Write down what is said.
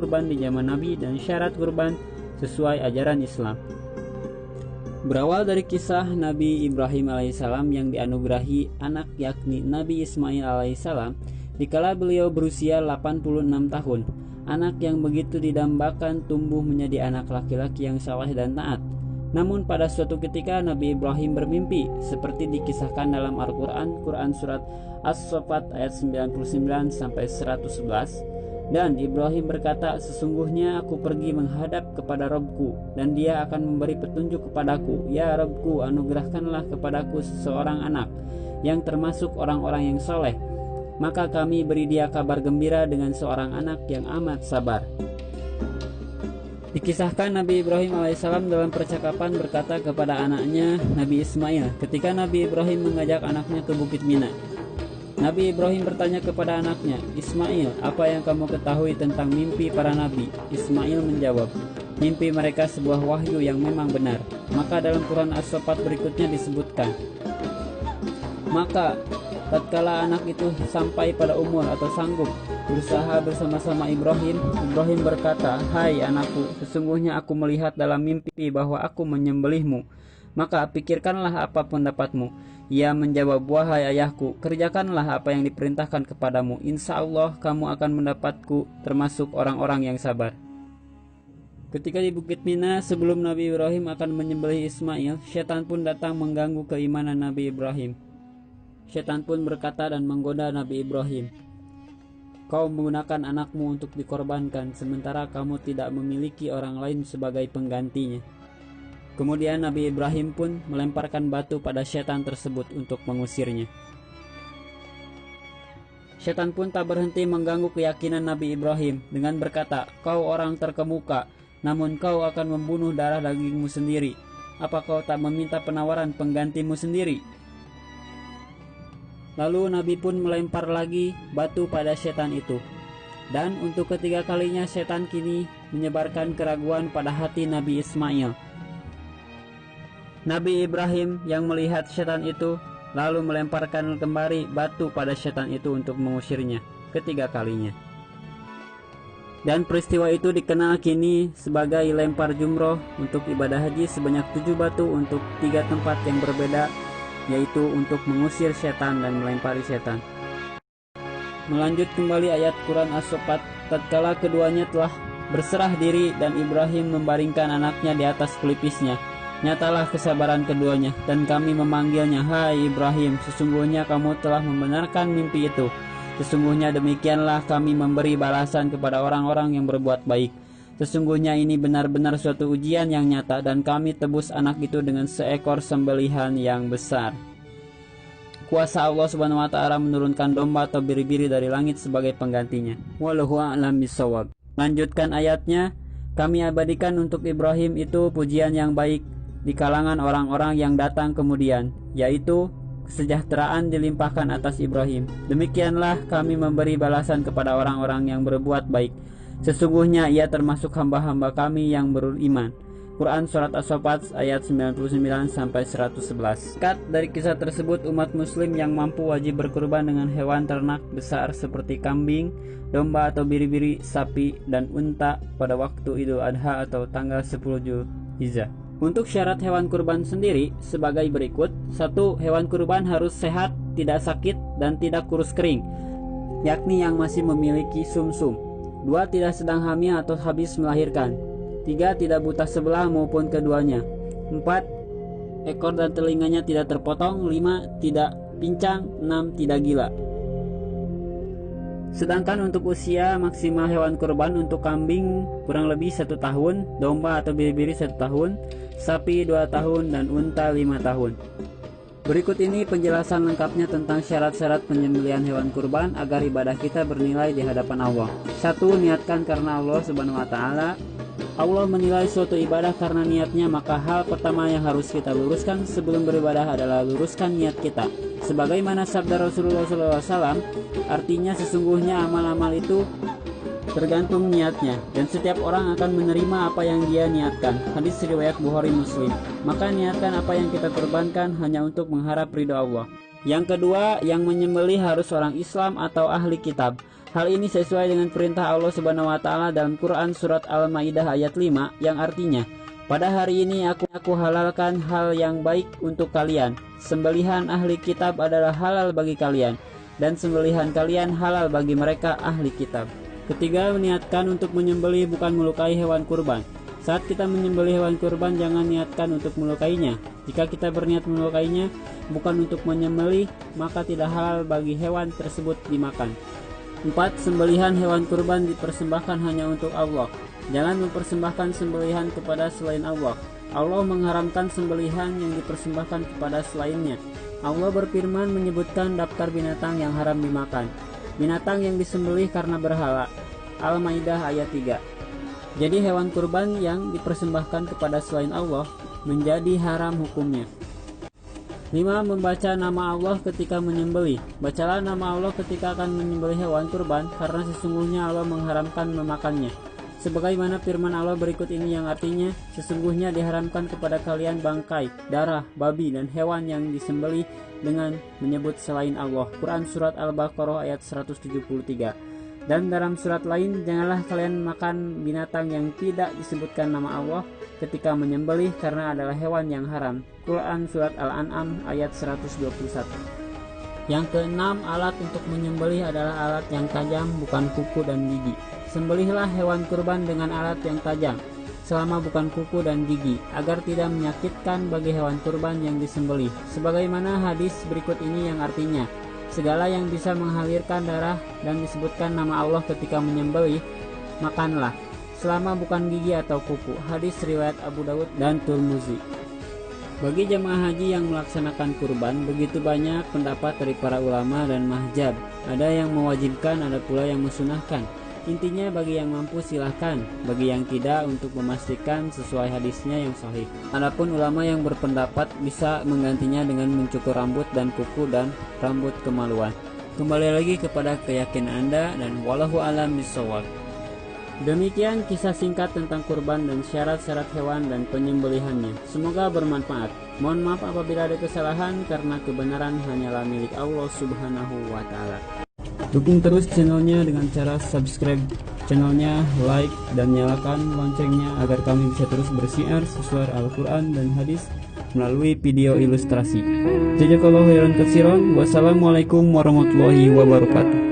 kurban di zaman Nabi dan syarat kurban sesuai ajaran Islam. Berawal dari kisah Nabi Ibrahim alaihissalam yang dianugerahi anak yakni Nabi Ismail alaihissalam dikala beliau berusia 86 tahun. Anak yang begitu didambakan tumbuh menjadi anak laki-laki yang saleh dan taat. Namun pada suatu ketika Nabi Ibrahim bermimpi seperti dikisahkan dalam Al-Quran, Quran surat As-Saffat ayat 99 sampai 111. Dan Ibrahim berkata, sesungguhnya aku pergi menghadap kepada Rabbku dan dia akan memberi petunjuk kepadaku. Ya Rabbku, anugerahkanlah kepadaku seseorang anak yang termasuk orang-orang yang soleh. Maka kami beri dia kabar gembira dengan seorang anak yang amat sabar. Dikisahkan Nabi Ibrahim alaihissalam dalam percakapan berkata kepada anaknya Nabi Ismail ketika Nabi Ibrahim mengajak anaknya ke Bukit Mina. Nabi Ibrahim bertanya kepada anaknya, Ismail, apa yang kamu ketahui tentang mimpi para nabi? Ismail menjawab, mimpi mereka sebuah wahyu yang memang benar. Maka dalam Quran As-Saffat berikutnya disebutkan, maka tatkala anak itu sampai pada umur atau sanggup berusaha bersama-sama Ibrahim, Ibrahim berkata, hai anakku, sesungguhnya aku melihat dalam mimpi bahwa aku menyembelihmu. Maka pikirkanlah apa pendapatmu. Ia menjawab, wahai ayahku, kerjakanlah apa yang diperintahkan kepadamu. Insya Allah kamu akan mendapatku termasuk orang-orang yang sabar. Ketika di Bukit Mina sebelum Nabi Ibrahim akan menyembelih Ismail, syaitan pun datang mengganggu keimanan Nabi Ibrahim. Syaitan pun berkata dan menggoda Nabi Ibrahim, kau menggunakan anakmu untuk dikorbankan sementara kamu tidak memiliki orang lain sebagai penggantinya. Kemudian Nabi Ibrahim pun melemparkan batu pada syaitan tersebut untuk mengusirnya. Syaitan pun tak berhenti mengganggu keyakinan Nabi Ibrahim dengan berkata, kau orang terkemuka, namun kau akan membunuh darah dagingmu sendiri. Apa kau tak meminta penawaran penggantimu sendiri? Lalu Nabi pun melempar lagi batu pada syaitan itu. Dan untuk ketiga kalinya syaitan kini menyebarkan keraguan pada hati Nabi Ismail. Nabi Ibrahim yang melihat syaitan itu lalu melemparkan kembali batu pada syaitan itu untuk mengusirnya ketiga kalinya. Dan peristiwa itu dikenal kini sebagai lempar jumroh untuk ibadah haji sebanyak 7 batu untuk 3 tempat yang berbeda, yaitu untuk mengusir syaitan dan melempari syaitan. Melanjut kembali ayat Quran As-Saffat, tatkala keduanya telah berserah diri dan Ibrahim membaringkan anaknya di atas pelipisnya, nyatalah kesabaran keduanya, dan kami memanggilnya, hai Ibrahim, sesungguhnya kamu telah membenarkan mimpi itu. Sesungguhnya demikianlah kami memberi balasan kepada orang-orang yang berbuat baik. Sesungguhnya ini benar-benar suatu ujian yang nyata, dan kami tebus anak itu dengan seekor sembelihan yang besar. Kuasa Allah Subhanahu wa Ta'ala menurunkan domba atau biri-biri dari langit sebagai penggantinya. Wallahu a'lam bishawab. Lanjutkan ayatnya, kami abadikan untuk Ibrahim itu pujian yang baik di kalangan orang-orang yang datang kemudian, yaitu kesejahteraan dilimpahkan atas Ibrahim. Demikianlah kami memberi balasan kepada orang-orang yang berbuat baik. Sesungguhnya ia termasuk hamba-hamba kami yang beriman. Quran Surat As-Saffat ayat 99 sampai 111. Kat dari kisah tersebut, umat muslim yang mampu wajib berkurban dengan hewan ternak besar seperti kambing, domba atau biri-biri, sapi, dan unta pada waktu Idul Adha atau tanggal 10 Zulhijjah. Untuk syarat hewan kurban sendiri sebagai berikut. 1. Hewan kurban harus sehat, tidak sakit, dan tidak kurus kering, yakni yang masih memiliki sumsum. 2. Tidak sedang hamil atau habis melahirkan. 3. Tidak buta sebelah maupun keduanya. 4. Ekor dan telinganya tidak terpotong. 5. Tidak pincang. 6. Tidak gila. Sedangkan untuk usia maksimal hewan kurban untuk kambing kurang lebih 1 tahun, domba atau biri-biri 1 tahun, sapi 2 tahun, dan unta 5 tahun. Berikut ini penjelasan lengkapnya tentang syarat-syarat penyembelihan hewan kurban agar ibadah kita bernilai di hadapan Allah. 1. Niatkan karena Allah Subhanahu wa Ta'ala. Allah menilai suatu ibadah karena niatnya, maka hal pertama yang harus kita luruskan sebelum beribadah adalah luruskan niat kita. Sebagaimana sabda Rasulullah SAW, artinya sesungguhnya amal-amal itu tergantung niatnya, dan setiap orang akan menerima apa yang dia niatkan. Hadis riwayat Bukhari Muslim. Maka niatkan apa yang kita korbankan hanya untuk mengharap ridho Allah. Yang kedua, yang menyembelih harus orang Islam atau ahli kitab. Hal ini sesuai dengan perintah Allah Subhanahu wa taala dalam Quran surat Al-Maidah ayat 5 yang artinya, "Pada hari ini aku halalkan hal yang baik untuk kalian. Sembelihan ahli kitab adalah halal bagi kalian, dan sembelihan kalian halal bagi mereka ahli kitab." Ketiga, meniatkan untuk menyembelih bukan melukai hewan kurban. Saat kita menyembelih hewan kurban, jangan niatkan untuk melukainya. Jika kita berniat melukainya bukan untuk menyembelih, maka tidak halal bagi hewan tersebut dimakan. 4. Sembelihan hewan kurban dipersembahkan hanya untuk Allah. Jangan mempersembahkan sembelihan kepada selain Allah. Allah mengharamkan sembelihan yang dipersembahkan kepada selainnya. Allah berfirman menyebutkan daftar binatang yang haram dimakan. Binatang yang disembelih karena berhala. Al-Maidah ayat 3. Jadi hewan kurban yang dipersembahkan kepada selain Allah menjadi haram hukumnya. 5. Membaca nama Allah ketika menyembelih. Bacalah nama Allah ketika akan menyembelih hewan kurban, karena sesungguhnya Allah mengharamkan memakannya. Sebagaimana firman Allah berikut ini yang artinya, sesungguhnya diharamkan kepada kalian bangkai, darah, babi, dan hewan yang disembelih dengan menyebut selain Allah. Quran surat Al-Baqarah ayat 173. Dan dalam surat lain, janganlah kalian makan binatang yang tidak disebutkan nama Allah ketika menyembelih, karena adalah hewan yang haram. Quran surat Al-An'am ayat 121. Yang keenam, alat untuk menyembelih adalah alat yang tajam, bukan kuku dan gigi. Sembelihlah hewan kurban dengan alat yang tajam, selama bukan kuku dan gigi, agar tidak menyakitkan bagi hewan kurban yang disembelih. Sebagaimana hadis berikut ini yang artinya, segala yang bisa mengalirkan darah dan disebutkan nama Allah ketika menyembelih, makanlah, selama bukan gigi atau kuku. Hadis riwayat Abu Dawud dan Tirmizi. Bagi jemaah haji yang melaksanakan kurban, begitu banyak pendapat dari para ulama dan mahjab. Ada yang mewajibkan, ada pula yang mensunahkan. Intinya bagi yang mampu silahkan, bagi yang tidak untuk memastikan sesuai hadisnya yang sahih. Adapun ulama yang berpendapat bisa menggantinya dengan mencukur rambut dan kuku dan rambut kemaluan. Kembali lagi kepada keyakinan Anda, dan wallahu a'lam bishawab. Demikian kisah singkat tentang kurban dan syarat-syarat hewan dan penyembelihannya. Semoga bermanfaat. Mohon maaf apabila ada kesalahan, karena kebenaran hanyalah milik Allah Subhanahu wa ta'ala. Dukung terus channelnya dengan cara subscribe channelnya, like, dan nyalakan loncengnya agar kami bisa terus bersiar sesuai Al-Quran dan hadis melalui video ilustrasi. Jazakallahu khairan katsiran. Wassalamualaikum warahmatullahi wabarakatuh.